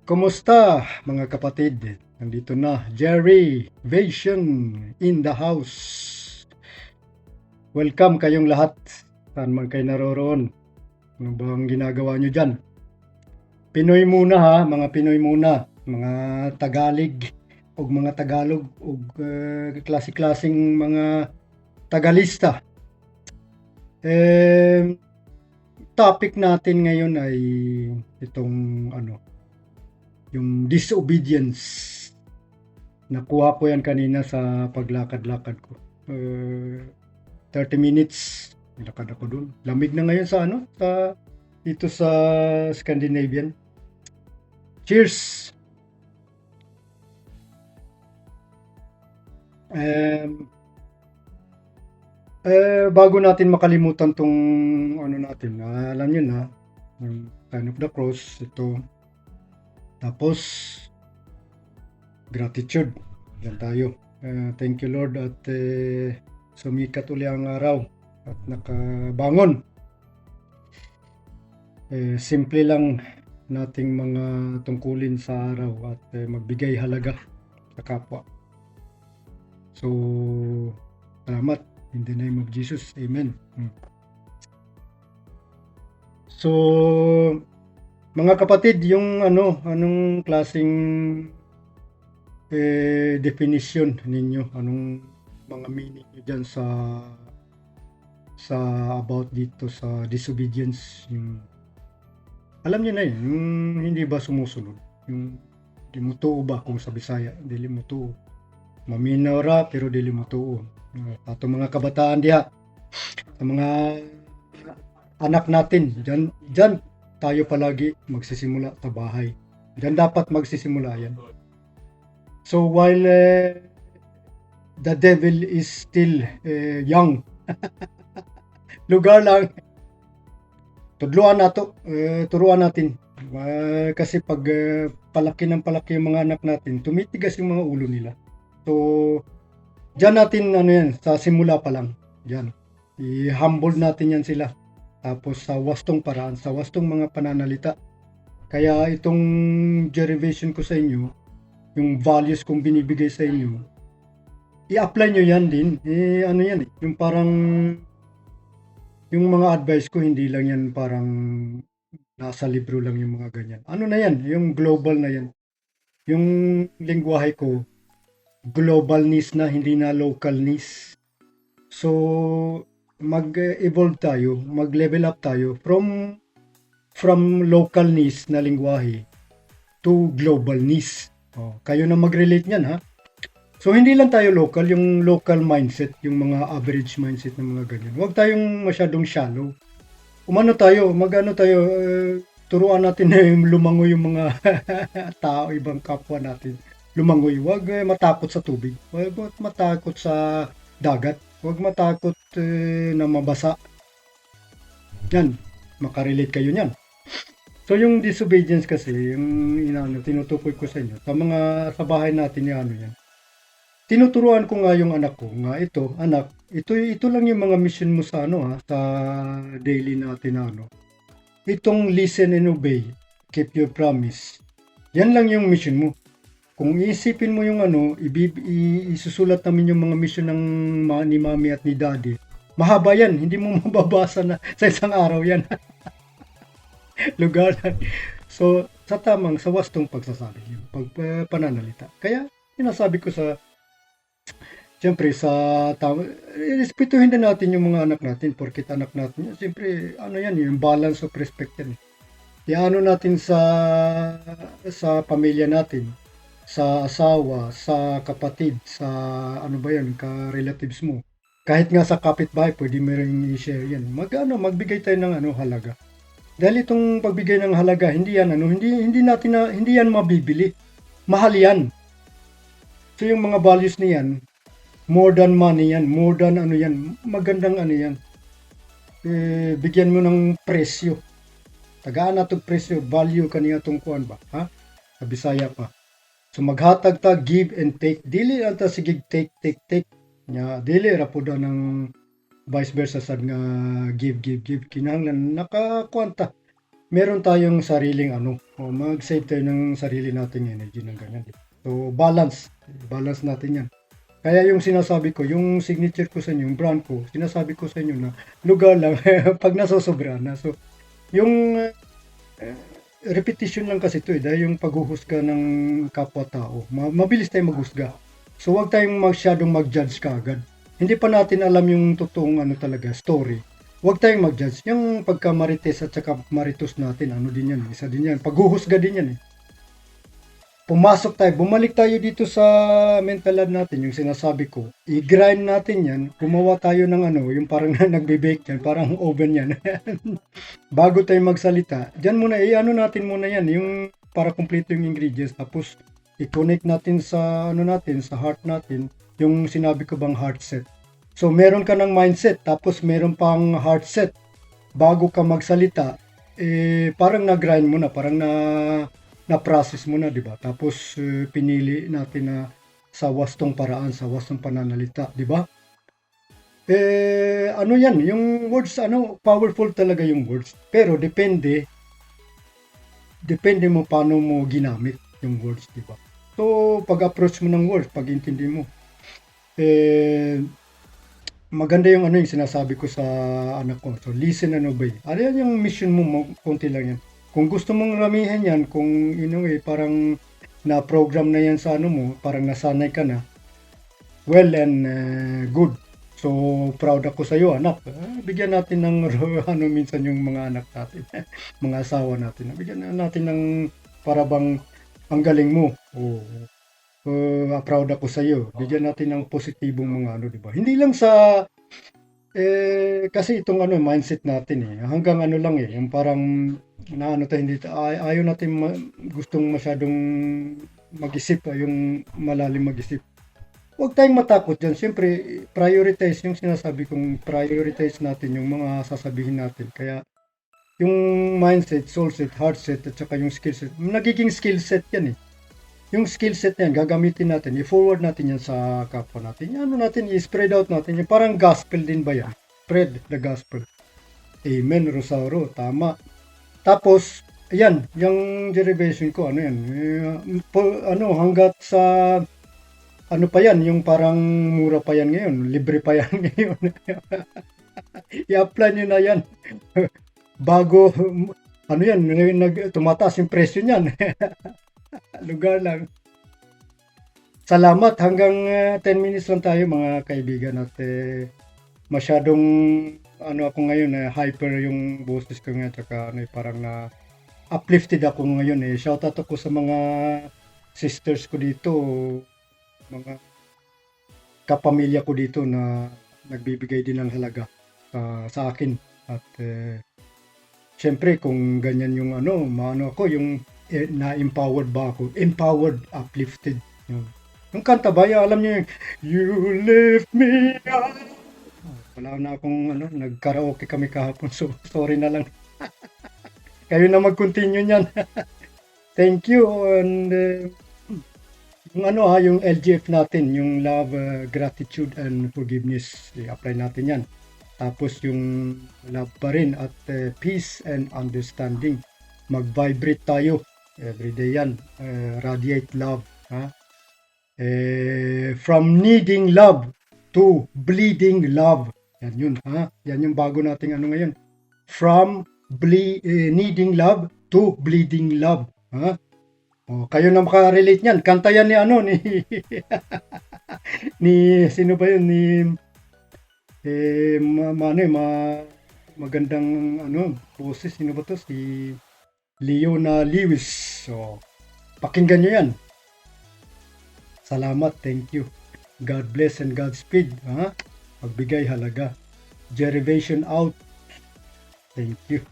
Kumusta mga kapatid? Nandito na Jerry Vasion in the house. Welcome kayong lahat. Saan man kayo naroroon? Ano ba ang ginagawa nyo dyan? Pinoy muna ha, mga Pinoy muna. Mga Tagalig o mga Tagalog o klase-klaseng mga Tagalista. Topic natin ngayon ay itong yung disobedience. Nakuha ko yan kanina sa paglakad-lakad ko. 30 minutes lakad ako dun. Lamig na ngayon sa dito sa Scandinavian. Cheers. Bago natin makalimutan tong natin, alam niyo na, yung sign of the cross, ito. Tapos gratitude. Yan tayo. Thank you Lord at sumikat uli ang araw at nakabangon. Simple lang nating mga tungkulin sa araw at magbigay halaga sa kapwa. So, salamat in the name of Jesus. Amen. So, mga kapatid, yung anong klaseng definition ninyo, anong mga meaning nyo dyan sa about dito sa disobedience, yung alam niyo na yun, yung hindi ba sumusunod, yung di mo tuo ba kung sa Bisaya, dili mo tuo, maminara pero dili mo tuo. Ato mga kabataan diha, sa mga anak natin, dyan tayo palagi magsisimula sa bahay. Diyan dapat magsisimula yan. So while the devil is still young, lugar lang, tudluan nato, turuan natin. Kasi pag palaki ng palaki yung mga anak natin, tumitigas yung mga ulo nila. So diyan natin yan, sa simula pa lang, diyan. I-humble natin yan sila. Tapos sa wastong paraan, sa wastong mga pananalita. Kaya itong derivation ko sa inyo, yung values kong binibigay sa inyo, i-apply nyo yan din. Yung parang, yung mga advice ko, hindi lang yan parang nasa libro lang yung mga ganyan. Ano na yan? Yung global na yan. Yung lingwahe ko, globalness na, hindi na localness. So, mag-evolve tayo, mag-level up tayo from localness na lingwahe to globalness. Kayo na mag-relate niyan ha. So hindi lang tayo local, yung local mindset, yung mga average mindset ng mga ganyan. Huwag tayong masyadong shallow. Turuan natin na lumangoy yung mga tao, ibang kapwa natin. Lumangoy, huwag matakot sa tubig, huwag matakot sa dagat. Huwag matakot na mabasa. Yan, makarelate kayo niyan. So yung disobedience kasi, yung tinutukoy ko sa inyo, sa bahay natin yan. Tinuturuan ko nga yung anak ko, nga ito, anak, ito lang yung mga mission mo sa sa daily natin Itong listen and obey, keep your promise. Yan lang yung mission mo. Kung iisipin mo yung isusulat namin yung mga mission ni mami at ni daddy, mahaba yan, hindi mo mababasa na sa isang araw yan. Lugar. So, sa wastong pagsasabi, yung pananalita. Kaya, sinasabi ko siyempre respetuhin din natin yung mga anak natin, porkit anak natin yan. Siyempre, yung balance of respect yan. Iano natin sa pamilya natin, sa asawa, sa kapatid, sa ka-relatives mo. Kahit nga sa kapitbahay, pwede mo rin i-share yan. Magbigay tayo ng halaga. Dahil itong pagbigay ng halaga, hindi yan mabibili. Mahal yan. So yung mga values niyan, more than money yan, more than yan, magandang yan. Bigyan mo ng presyo. Tagaan na itong presyo, value kaniya itong kuwan ba? Ha? Sa Bisaya pa. So maghatag ta, give and take. Dili anta sige take. Nya dili ra pud ng vice versa sad nga give. Kinahanglan nakakwanta. meron tayong sariling ano, o mag-save tayo ng sarili nating energy ng ganyan. So, balance natin yan. Kaya yung sinasabi ko, yung signature ko sa inyo, yung brand ko, sinasabi ko sa inyo na lugar lang pag nasosobra na. So, yung repetition lang kasi ito dahil yung paghuhusga ng kapwa-tao, mabilis tayong maghusga. So, wag tayong masyadong mag-judge kaagad. Hindi pa natin alam yung totoong ano talaga, story. Wag tayong mag-judge. Yung pagka-marites at saka maritus natin, ano din yan, isa din yan. Paghuhusga din yan eh. Pumasok tayo, bumalik tayo dito sa mental lab natin, yung sinasabi ko. I-grind natin yan, gumawa tayo ng ano, yung parang nagbe-bake yan, parang oven yan. Bago tayo magsalita, dyan muna, ano natin muna yan, yung para kumpleto yung ingredients, tapos i-connect natin sa ano natin, sa heart natin, yung sinabi ko bang heart set. So meron ka ng mindset, tapos meron pang heart set. Bago ka magsalita, parang na-grind mo na, parang na-process mo na, di ba? Tapos pinili natin na sa wastong paraan, sa wastong pananalita, di ba? Ano yan, yung words, ano, powerful talaga yung words. Pero depende mo paano mo ginamit yung words, di ba? So, pag-approach mo ng words, pag-intindi mo, maganda yung ano yung sinasabi ko sa anak ko. So, listen and obey. Ano yan yung mission mo, konti lang yan. Kung gusto mong ramihan yan, kung parang na-program na yan sa ano mo, parang nasanay ka na, well and good. So, proud ako sa iyo, anak. Bigyan natin ng ano minsan yung mga anak natin, mga asawa natin. Bigyan natin ng para bang ang galing mo. Proud ako sa iyo. Bigyan natin ng positibong mga ano, di ba? Hindi lang sa kasi itong ano mindset natin hanggang ano lang yung parang naano tayo hindi ayaw natin gustong masyadong mag-isip yung malalim mag-isip. Huwag tayong matakot dyan. Siyempre, prioritize yung sinasabi kong prioritize natin yung mga sasabihin natin. Kaya, yung mindset, soul set, heart set, at saka yung skill set, nagiging skill set yan eh. Yung skill set na yan, gagamitin natin, i-forward natin yan sa kapwa natin. Ano natin, i-spread out natin. Yung parang gospel din ba yan? Spread the gospel. Amen, Rosauro. Tama. Tapos, ayan, yung derivation ko, ano yan? Hanggat sa ano pa yan, yung parang mura pa yan ngayon, libre pa yan ngayon. I-apply nyo na yan. Bago, ano yan, tumataas yung presyo niyan. Lugar lang. Salamat, hanggang 10 minutes lang tayo mga kaibigan at masyadong ano ako ngayon, hyper yung boses ko nga, tsaka parang na uplifted ako ngayon Shoutout ako sa mga sisters ko dito, mga kapamilya ko dito na nagbibigay din ng halaga sa akin at syempre kung ganyan yung maano ako yung na-empowered ba ako, empowered, uplifted yung kanta ba alam niyo yung You Lift Me Up. Wala na akong nag-karaoke kami kahapon, so sorry na lang. Kayo na mag-continue niyan. Thank you. And yung yung LGF natin, yung love, gratitude, and forgiveness, i-apply natin yan. Tapos yung love pa rin at peace and understanding. Mag-vibrate tayo. Everyday yan. Radiate love. From needing love to bleeding love. Yan yun. Yan yung bago nating ngayon. From needing love to bleeding love. Kayo na makarelate niyan. Kanta yan ni ni sino ba yun ni magandang boses, sino ba to, si Leona Lewis. So pakinggan niyo yan. Salamat, thank you. God bless and Godspeed. Magbigay halaga. Derivation out. Thank you.